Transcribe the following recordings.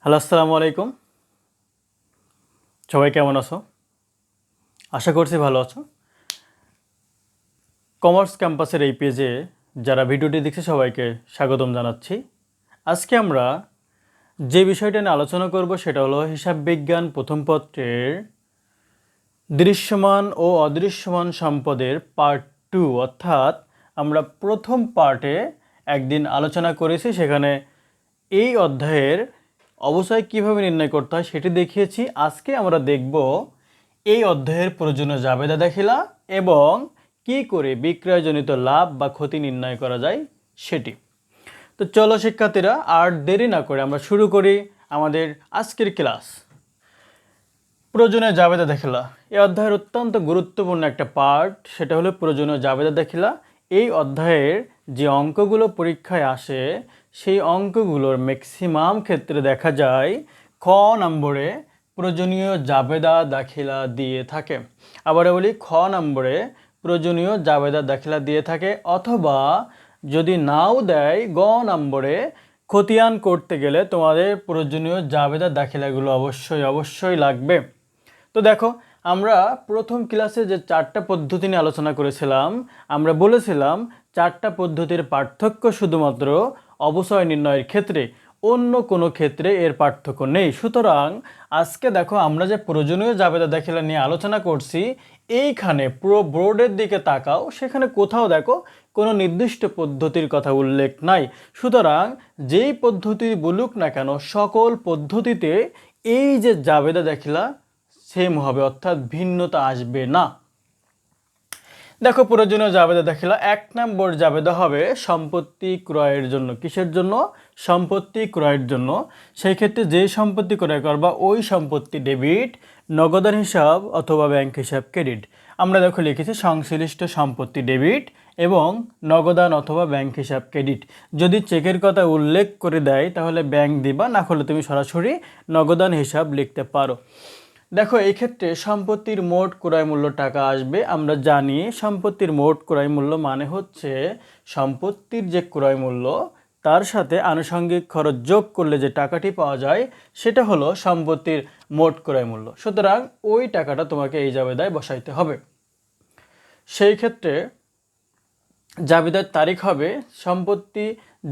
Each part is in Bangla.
হ্যালো, আসসালামু আলাইকুম। সবাই কেমন আছো? আশা করছি ভালো আছো। কমার্স ক্যাম্পাসের এই পেজে যারা ভিডিওটি দেখছে সবাইকে স্বাগতম জানাচ্ছি। আজকে আমরা যে বিষয়টা নিয়ে আলোচনা করব সেটা হলো হিসাব বিজ্ঞান প্রথম পত্রের দৃশ্যমান ও অদৃশ্যমান সম্পদের পার্ট 2, অর্থাৎ আমরা প্রথম পার্টে একদিন আলোচনা করেছি। সেখানে এই অধ্যায়ের অবশ্যই কিভাবে নির্ণয় করতে হয় সেটি দেখিয়েছি। আজকে আমরা দেখব এই অধ্যায়ের প্রয়োজনীয় জাবেদা দাখিলা এবং কি করে বিক্রয়জনিত লাভ বা ক্ষতি নির্ণয় করা যায় সেটি। তো চলো শিক্ষার্থীরা, আর দেরি না করে আমরা শুরু করি আমাদের আজকের ক্লাস। প্রয়োজনীয় জাবেদা দাখিলা এই অধ্যায়ের অত্যন্ত গুরুত্বপূর্ণ একটা পার্ট, সেটা হলো প্রয়োজনীয় জাবেদা দাখিলা। এই অধ্যায়ের যে অঙ্কগুলো পরীক্ষায় আসে সেই অঙ্কগুলোর ম্যাক্সিমাম ক্ষেত্রে দেখা যায় খ নম্বরে প্রয়োজনীয় জাবেদা দাখিলা দিয়ে থাকে। আবার বলি, খ নম্বরে প্রয়োজনীয় জাবেদা দাখিলা দিয়ে থাকে, অথবা যদি নাও দেয় গ নম্বরে খতিয়ান করতে গেলে তোমাদের প্রয়োজনীয় জাবেদা দাখিলাগুলো অবশ্যই লাগবে। তো দেখো, আমরা প্রথম ক্লাসে যে 4টা পদ্ধতি নিয়ে আলোচনা করেছিলাম, আমরা বলেছিলাম 4টা পদ্ধতির পার্থক্য শুধুমাত্র অবচয় নির্ণয়ের ক্ষেত্রে, অন্য কোনো ক্ষেত্রে এর পার্থক্য নেই। সুতরাং আজকে দেখো, আমরা যে প্রয়োজনীয় জাবেদা দাখিলা নিয়ে আলোচনা করছি, এইখানে পুরো বোর্ডের দিকে তাকাও, সেখানে কোথাও দেখো কোনো নির্দিষ্ট পদ্ধতির কথা উল্লেখ নাই। সুতরাং যেই পদ্ধতি বলুক না কেন, সকল পদ্ধতিতে এই যে জাবেদা দাখিলা সেম হবে, অর্থাৎ ভিন্নতা আসবে না। দেখো, প্রয়োজনীয় জাবেদা দাখিলা 1 নম্বর জাবেদা হবে সম্পত্তি ক্রয়ের জন্য। কিসের জন্য? সম্পত্তি ক্রয়ের জন্য। সেই ক্ষেত্রে যে সম্পত্তি ক্রয় করবা ওই সম্পত্তি ডেবিট, নগদান হিসাব অথবা ব্যাংক হিসাব ক্রেডিট। আমরা দেখো লিখেছি সংশ্লিষ্ট সম্পত্তি ডেবিট এবং নগদান অথবা ব্যাংক হিসাব ক্রেডিট। যদি চেকের কথা উল্লেখ করে দেয় তাহলে ব্যাংক দিবা, না হলে তুমি সরাসরি নগদান হিসাব লিখতে পারো। দেখো, এই ক্ষেত্রে সম্পত্তির মোট ক্রয় মূল্য টাকা আসবে। আমরা জানি সম্পত্তির মোট ক্রয় মূল্য মানে হচ্ছে সম্পত্তির যে ক্রয় মূল্য তার সাথে আনুষঙ্গিক খরচ যোগ করলে যে টাকাটি পাওয়া যায় সেটা হলো সম্পত্তির মোট ক্রয় মূল্য। সুতরাং ওই টাকাটা তোমাকে এই জাবেদায় বসাইতে হবে। সেই ক্ষেত্রে জাবেদার তারিখ হবে সম্পত্তি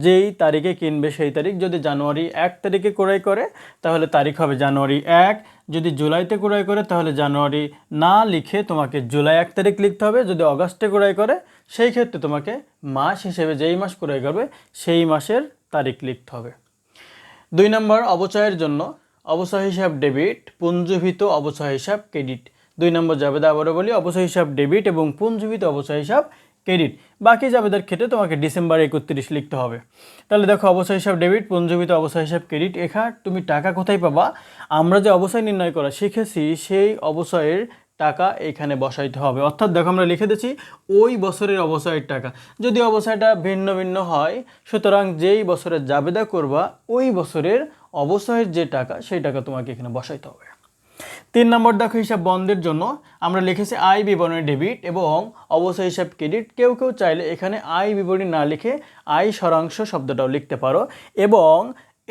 যেই তারিখে কিনবে সেই তারিখ। যদি জানুয়ারি 1 তারিখে ক্রয় করে তাহলে তারিখ হবে জানুয়ারি 1। যদি জুলাইতে ক্রয় করে তাহলে জানুয়ারি না লিখে তোমাকে জুলাই 1 তারিখ লিখতে হবে। যদি অগাস্টে ক্রয় করে সেই ক্ষেত্রে তোমাকে মাস হিসেবে যেই মাস ক্রয় করবে সেই মাসের তারিখ লিখতে হবে। 2 নম্বর অবচয়ের জন্য অবচয় হিসাব ডেবিট, পুঞ্জীভূত অবচয় হিসাব ক্রেডিট। 2 নম্বর জাবেদা আবারও বলি, অবচয় হিসাব ডেবিট এবং পুঞ্জীভূত অবচয় হিসাব ক্রেডিট। বাকি জাবেদার ক্ষেত্রে তোমাকে ডিসেম্বর 31 লিখতে হবে। তাহলে দেখো, অবচয় হিসাব ডেবিট, পুঞ্জীভূত অবচয় হিসাব ক্রেডিট। এখানে তুমি টাকা কোথায় পাবা? আমরা যে অবচয় নির্ণয় করা শিখেছি সেই অবচয়ের টাকা এখানে বসাইতে হবে। অর্থাৎ দেখো, আমরা লিখে দিচ্ছি ওই বছরের অবচয়ের টাকা। যদি অবচয়টা ভিন্ন ভিন্ন হয়, সুতরাং যেই বছরের জাবেদা করবা ওই বছরের অবচয়ের যে টাকা সেই টাকা তোমাকে এখানে বসাইতে হবে। 3 নম্বর দেখো, হিসাব বন্ধের জন্য আমরা লিখেছি আয় বিবরণী ডেবিট এবং অবচয় হিসাব ক্রেডিট। কেউ কেউ চাইলে এখানে আয় বিবরণী না লিখে আয় সারাংশ শব্দটাও লিখতে পারো। এবং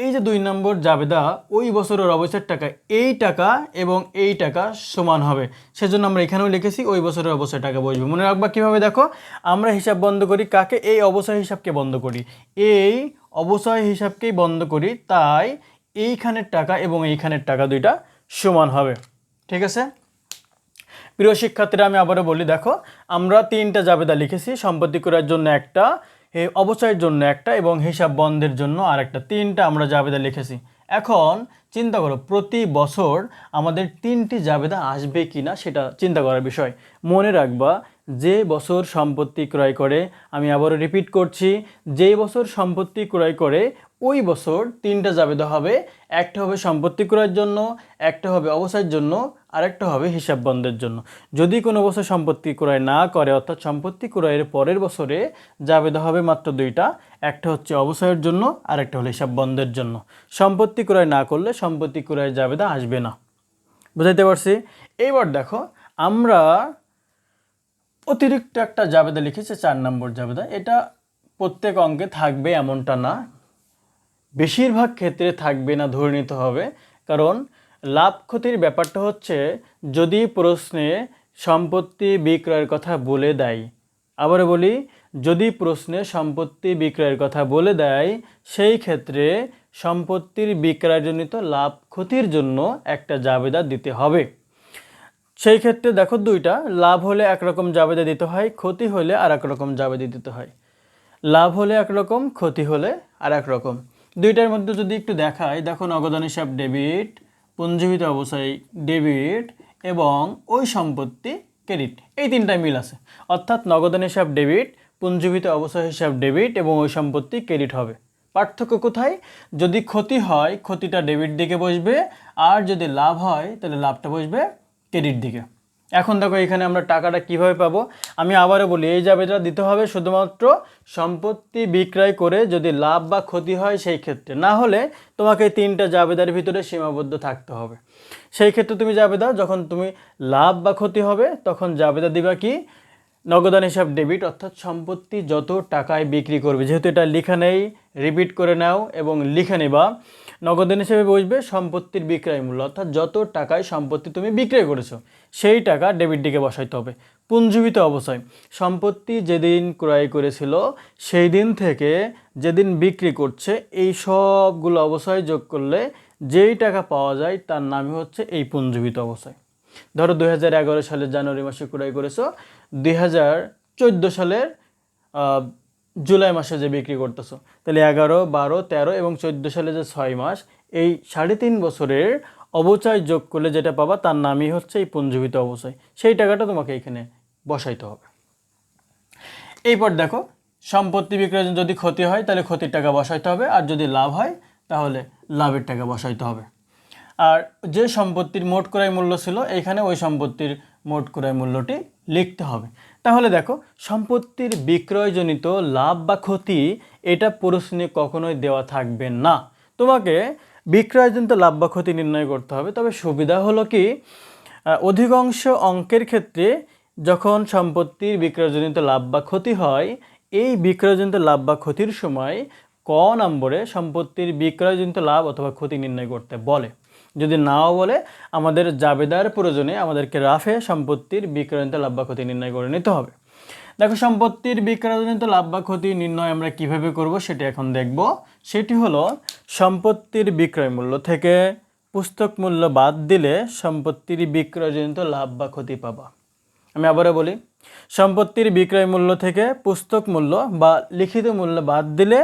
এই যে 2 নম্বর জাবেদা, ওই বছরের অবচয়ের টাকা, এই টাকা এবং এই টাকা সমান হবে, সেজন্য আমরা এখানেও লিখেছি ওই বছরের অবচয় টাকা বসবে। মনে রাখবা কীভাবে? দেখো, আমরা হিসাব বন্ধ করি কাকে? এই অবচয় হিসাবকে বন্ধ করি, এই অবচয় হিসাবকেই বন্ধ করি, তাই এইখানের টাকা এবং এইখানের টাকা দুইটা সমান হবে। ঠিক আছে প্রিয় শিক্ষার্থীরা, আমি আবারও বলি, দেখো আমরা 3টা জাবেদা লিখেছি, সম্পত্তি ক্রয়ের জন্য একটা, অবচয়ের জন্য একটা এবং হিসাব বন্ধের জন্য আরেকটা। 3টা আমরা জাবেদা লিখেছি। এখন চিন্তা করো, প্রতি বছর আমাদের 3টি জাবেদা আসবে কি না সেটা চিন্তা করার বিষয়। মনে রাখবা, যে বছর সম্পত্তি ক্রয় করে, আমি আবারও রিপিট করছি, যে বছর সম্পত্তি ক্রয় করে ওই বছর 3টা জাবেদা হবে। একটা হবে সম্পত্তি ক্রয়ের জন্য, একটা হবে অবচয়ের জন্য, আরেকটা হবে হিসাব বন্ধের জন্য। যদি কোনো বছর সম্পত্তি ক্রয় না করে, অর্থাৎ সম্পত্তি ক্রয়ের পরের বছরে জাবেদা হবে মাত্র 2টা, একটা হচ্ছে অবচয়ের জন্য আর একটা হলো হিসাব বন্ধের জন্য। সম্পত্তি ক্রয় না করলে সম্পত্তি ক্রয়ের জাবেদা আসবে না। বুঝাইতে পারছি? এইবার দেখো, আমরা অতিরিক্ত একটা জাবেদা লিখেছি 4 নম্বর জাবেদা। এটা প্রত্যেক অঙ্কে থাকবে এমনটা না, বেশিরভাগ ক্ষেত্রে থাকবে না ধরে নিতে হবে। কারণ লাভ ক্ষতির ব্যাপারটা হচ্ছে যদি প্রশ্নে সম্পত্তি বিক্রয়ের কথা বলে দেয়, আবারও বলি, যদি প্রশ্নে সম্পত্তি বিক্রয়ের কথা বলে দেয় সেই ক্ষেত্রে সম্পত্তির বিক্রয়জনিত লাভ ক্ষতির জন্য একটা জাবেদা দিতে হবে। সেই ক্ষেত্রে দেখো দুইটা, লাভ হলে একরকম জাবেদা দিতে হয়, ক্ষতি হলে আর এক রকম জাবেদা দিতে হয়। লাভ হলে একরকম, ক্ষতি হলে আর এক রকম। দুইটার মধ্যে যদি একটু দেখাই, দেখো নগদান হিসাব ডেবিট, পুঞ্জীবিত অবস্থায় ডেবিট এবং ওই সম্পত্তি ক্রেডিট, এই তিনটায় মিল আছে। অর্থাৎ নগদান হিসাব ডেবিট, পুঞ্জীবিত অবস্থায় হিসাব ডেবিট এবং ওই সম্পত্তি ক্রেডিট হবে। পার্থক্য কোথায়? যদি ক্ষতি হয় ক্ষতিটা ডেবিট দিকে বসবে, আর যদি লাভ হয় তাহলে লাভটা বসবে ক্রেডিট দিকে। এখন দেখো এখানে আমরা টাকাটা কিভাবে পাবো, আমি আবারও বলি, এই জাবেদা দিতে হবে শুধুমাত্র সম্পত্তি বিক্রয় করে যদি লাভ বা ক্ষতি হয় সেই ক্ষেত্রে, না হলে তোমাকে এই তিনটা জাবেদার ভিতরে সীমাবদ্ধ থাকতে হবে। সেই ক্ষেত্রে তুমি জাবেদা যখন তুমি লাভ বা ক্ষতি হবে তখন জাবেদা দিবা কি, নগদান হিসাব ডেবিট, অর্থাৎ সম্পত্তি যত টাকায় বিক্রি করবে, যেহেতু এটা লেখা নেই রিপিট করে নাও এবং লিখে নেবা। নগদান হিসেবে বসবে সম্পত্তির বিক্রয় মূল্য, অর্থাৎ যত টাকায় সম্পত্তি তুমি বিক্রয় করেছো সেই টাকা ডেবিট দিকে বসাইতে হবে। পুঞ্জীবিত অবস্থায় সম্পত্তি যেদিন ক্রয় করেছিল সেই দিন থেকে যেদিন বিক্রি করছে এই সবগুলো অবস্থায় যোগ করলে যেই টাকা পাওয়া যায় তার নামই হচ্ছে এই পুঞ্জীবিত অবস্থায়। ধরো 2011 সালের জানুয়ারি মাসে ক্রয় করেছো, 2014 সালের জুলাই মাসে যে বিক্রি করতেছো, তাহলে 11, 12, 13 এবং 14 সালে যে 6 মাস, এই 3.5 বছরের অবচয় যোগ করলে যেটা পাবা তার নামই হচ্ছে এই পুঞ্জীবিত অবচয়। সেই টাকাটা তোমাকে এখানে বসাইতে হবে। এইপর দেখো সম্পত্তি বিক্রয় যদি ক্ষতি হয় তাহলে ক্ষতির টাকা বসাইতে হবে, আর যদি লাভ হয় তাহলে লাভের টাকা বসাইতে হবে। আর যে সম্পত্তির মোট ক্রয় মূল্য ছিল এখানে ওই সম্পত্তির মোট ক্রয় মূল্যটি লিখতে হবে। তাহলে দেখো সম্পত্তির বিক্রয়জনিত লাভ বা ক্ষতি এটা প্রশ্নে কখনোই দেওয়া থাকবে না। তোমাকে বিক্রয়জনিত লাভ বা ক্ষতি নির্ণয় করতে হবে। তবে সুবিধা হলো কি, অধিকাংশ অঙ্কের ক্ষেত্রে যখন সম্পত্তির বিক্রয়জনিত লাভ বা ক্ষতি হয়, এই বিক্রয়জনিত লাভ বা ক্ষতির সময় ক নম্বরে সম্পত্তির বিক্রয়জনিত লাভ অথবা ক্ষতি নির্ণয় করতে বলে। যদি নাও বলে আমাদের জাবেদার প্রয়োজনে আমাদেরকে রাফে সম্পত্তির বিক্রয়জনিত লাভ বা ক্ষতি নির্ণয় করে নিতে হবে। দেখো সম্পত্তির বিক্রয়জনিত লাভ বা ক্ষতি নির্ণয় আমরা কিভাবে করব সেটা এখন দেখব। সেটি হলো সম্পত্তির বিক্রয় মূল্য থেকে পুস্তক মূল্য বাদ দিলে সম্পত্তির বিক্রয়জনিত লাভ বা ক্ষতি পাবা। আমি আবারও বলি, সম্পত্তির বিক্রয় মূল্য থেকে পুস্তক মূল্য বা লিখিত মূল্য বাদ দিলে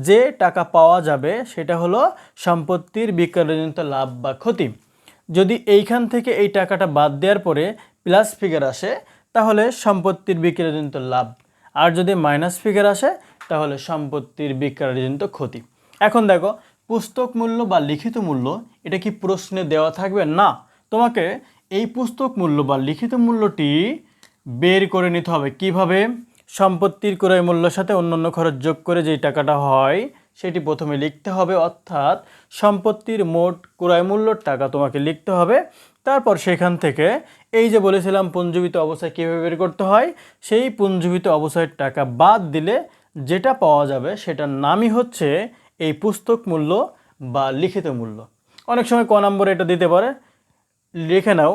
যে টাকা পাওয়া যাবে সেটা হলো সম্পত্তির বিক্রয়জনিত লাভ বা ক্ষতি। যদি এইখান থেকে এই টাকাটা বাদ দেওয়ার পরে প্লাস ফিগার আসে তাহলে সম্পত্তির বিক্রয়জনিত লাভ, আর যদি মাইনাস ফিগার আসে তাহলে সম্পত্তির বিক্রয়জনিত ক্ষতি। এখন দেখো পুস্তক মূল্য বা লিখিত মূল্য এটা কি প্রশ্নে দেওয়া থাকবে? না, তোমাকে এই পুস্তক মূল্য বা লিখিত মূল্যটি বের করে নিতে হবে। কিভাবে? সম্পত্তির ক্রয় মূল্যের সাথে অন্যান্য খরচ যোগ করে যেই টাকাটা হয় সেটি প্রথমে লিখতে হবে, অর্থাৎ সম্পত্তির মোট ক্রয় মূল্যর টাকা তোমাকে লিখতে হবে। তারপর সেখান থেকে এই যে বলেছিলাম পুঞ্জীবিত অবস্থায় কীভাবে বের করতে হয়, সেই পুঞ্জীবিত অবস্থায় টাকা বাদ দিলে যেটা পাওয়া যাবে সেটার নামই হচ্ছে এই পুস্তক মূল্য বা লিখিত মূল্য। অনেক সময় ক নম্বরে এটা দিতে পারে, লিখে নাও।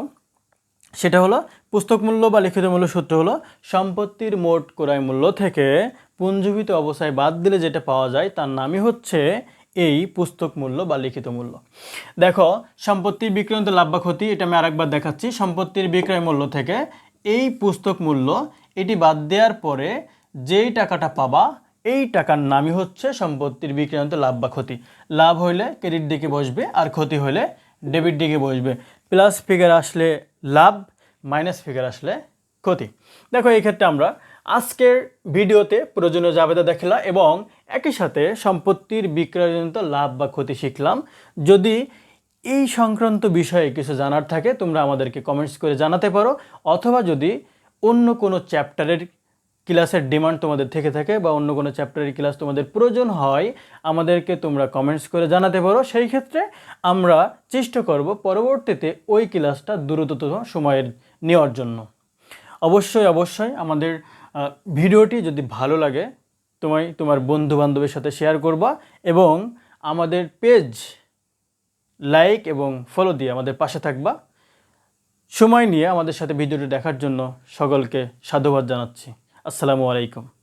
সেটা হলো পুস্তক মূল্য বা লিখিত মূল্য সূত্র হলো সম্পত্তির মোট ক্রয় মূল্য থেকে পুঞ্জীবিত অবস্থায় বাদ দিলে যেটা পাওয়া যায় তার নামই হচ্ছে এই পুস্তক মূল্য বা লিখিত মূল্য। দেখো সম্পত্তির বিক্রয়জনিত লাভ বা ক্ষতি এটা আমি আরেকবার দেখাচ্ছি। সম্পত্তির বিক্রয় মূল্য থেকে এই পুস্তক মূল্য এটি বাদ দেওয়ার পরে যেই টাকাটা পাবা এই টাকার নামই হচ্ছে সম্পত্তির বিক্রয়জনিত লাভ বা ক্ষতি। লাভ হইলে ক্রেডিট দিকে বসবে আর ক্ষতি হলে ডেবিট দিকে বসবে। প্লাস ফিগার আসলে লাভ, মাইনাস ফিগার আসলে ক্ষতি। দেখো এই ক্ষেত্রে আমরা আজকের ভিডিওতে প্রয়োজনীয় জাবেদা দেখলাম এবং একই সাথে সম্পত্তির বিক্রয়জনিত লাভ বা ক্ষতি শিখলাম। যদি এই সংক্রান্ত বিষয়ে কিছু জানার থাকে তোমরা আমাদেরকে কমেন্টস করে জানাতে পারো, অথবা যদি অন্য কোনো চ্যাপ্টারের ক্লাসের ডিমান্ড তোমাদের থেকে থাকে বা অন্য কোনো চ্যাপ্টারের ক্লাস তোমাদের প্রয়োজন হয় আমাদেরকে তোমরা কমেন্টস করে জানাতে পারো। সেই ক্ষেত্রে আমরা চেষ্টা করব পরবর্তীতে ওই ক্লাসটা দ্রুততম সময়ে নেওয়ার জন্য। অবশ্যই আমাদের ভিডিওটি যদি ভালো লাগে তোমার বন্ধু বান্ধবের সাথে শেয়ার করবা এবং আমাদের পেজ লাইক এবং ফলো দিয়ে আমাদের পাশে থাকবা। সময় নিয়ে আমাদের সাথে ভিডিওটি দেখার জন্য সকলকে সাধুবাদ জানাচ্ছি। আসসালামু আলাইকুম।